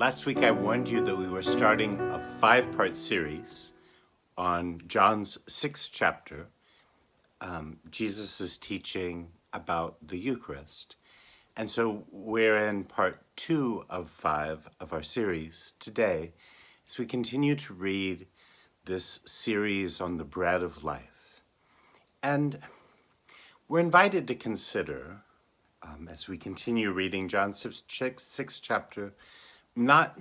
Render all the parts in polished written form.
Last week I warned you that we were starting a 5-part series on John's 6th chapter. Jesus is teaching about the Eucharist. And so we're in part 2 of 5 of our series today as we continue to read this series on the bread of life. And we're invited to consider, as we continue reading John's 6th chapter, not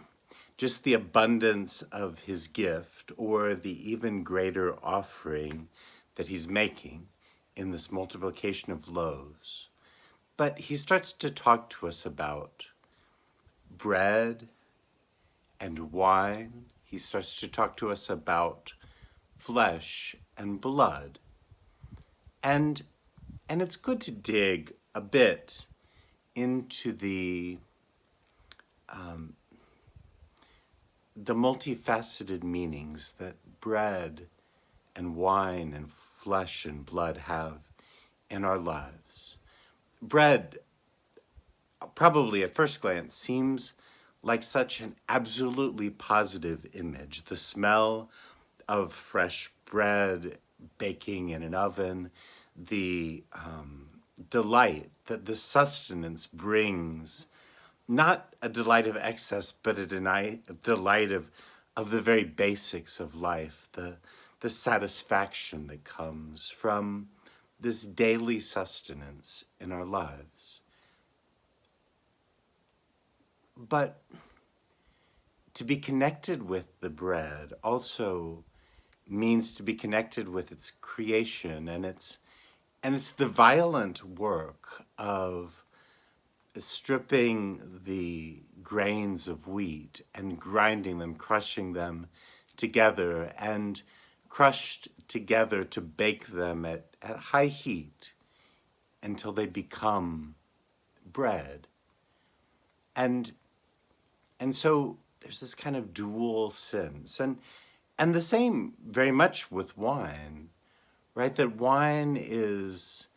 just the abundance of his gift or the even greater offering that he's making in this multiplication of loaves, but he starts to talk to us about bread and wine. He starts to talk to us about flesh and blood. And it's good to dig a bit into the multifaceted meanings that bread and wine and flesh and blood have in our lives. Bread, probably at first glance, seems like such an absolutely positive image. The smell of fresh bread baking in an oven, the delight that the sustenance brings, not a delight of excess, but a delight of the very basics of life, the satisfaction that comes from this daily sustenance in our lives. But to be connected with the bread also means to be connected with its creation, and it's the violent work of stripping the grains of wheat and grinding them, crushing them together, and crushed together to bake them at high heat until they become bread. And so there's this kind of dual sense. And the same very much with wine, right? That wine is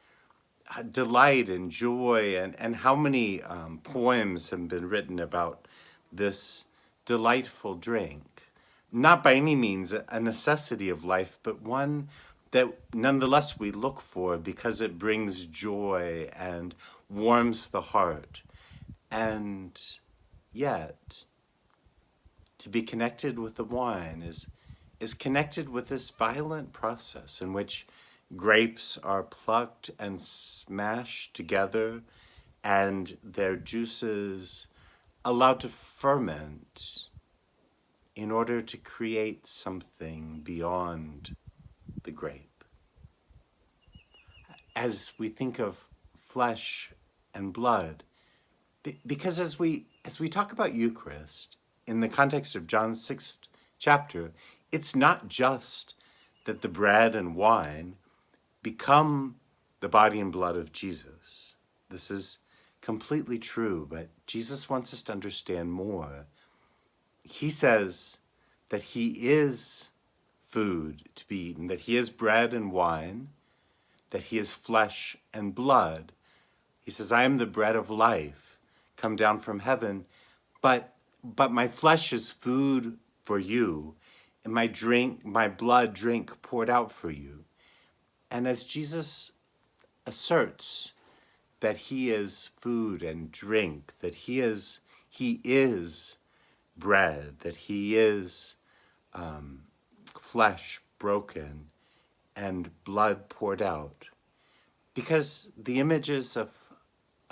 delight and joy, and how many poems have been written about this delightful drink. Not by any means a necessity of life, but one that nonetheless we look for because it brings joy and warms the heart. And yet, to be connected with the wine is connected with this violent process in which grapes are plucked and smashed together and their juices allowed to ferment in order to create something beyond the grape. As we think of flesh and blood, because as we talk about Eucharist in the context of John's 6th chapter, it's not just that the bread and wine become the body and blood of Jesus. This is completely true, but Jesus wants us to understand more. He says that he is food to be eaten, that he is bread and wine, that he is flesh and blood. He says, I am the bread of life, come down from heaven, but my flesh is food for you, and my blood drink poured out for you. And as Jesus asserts that he is food and drink, that he is bread, that he is flesh broken and blood poured out, because the images of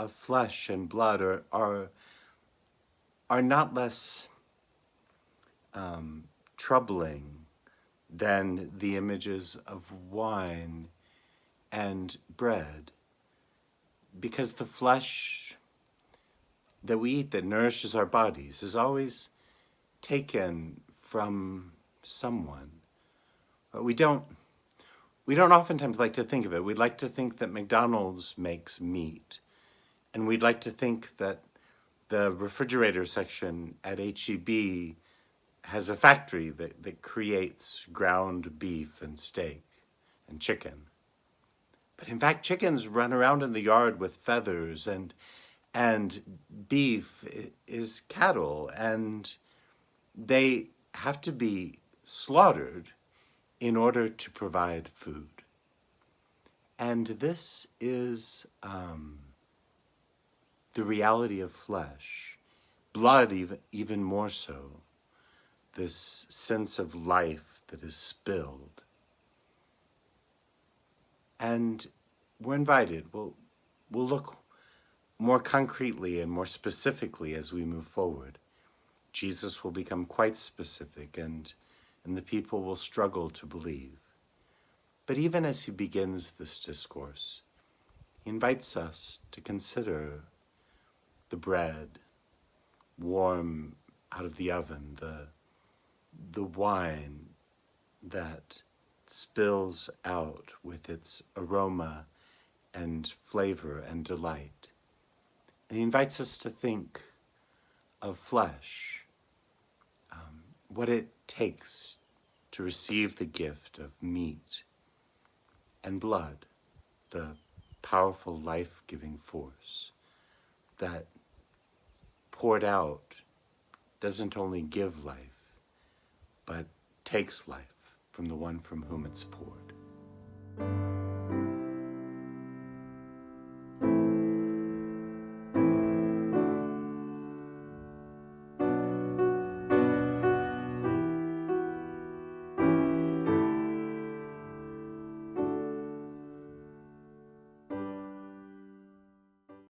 flesh and blood are not less troubling than the images of wine and bread. Because the flesh that we eat that nourishes our bodies is always taken from someone. But we don't oftentimes like to think of it. We'd like to think that McDonald's makes meat. And we'd like to think that the refrigerator section at H-E-B has a factory that creates ground beef and steak and chicken. But in fact, chickens run around in the yard with feathers, and And beef is cattle, and they have to be slaughtered in order to provide food. And this is the reality of flesh. Blood, even more so. This sense of life that is spilled. And we're invited. We'll look more concretely and more specifically as we move forward. Jesus will become quite specific, and the people will struggle to believe. But even as he begins this discourse, he invites us to consider the bread warm out of the oven, the wine that spills out with its aroma and flavor and delight. And he invites us to think of flesh, what it takes to receive the gift of meat and blood, the powerful life-giving force that poured out doesn't only give life, but takes life from the one from whom it's poured.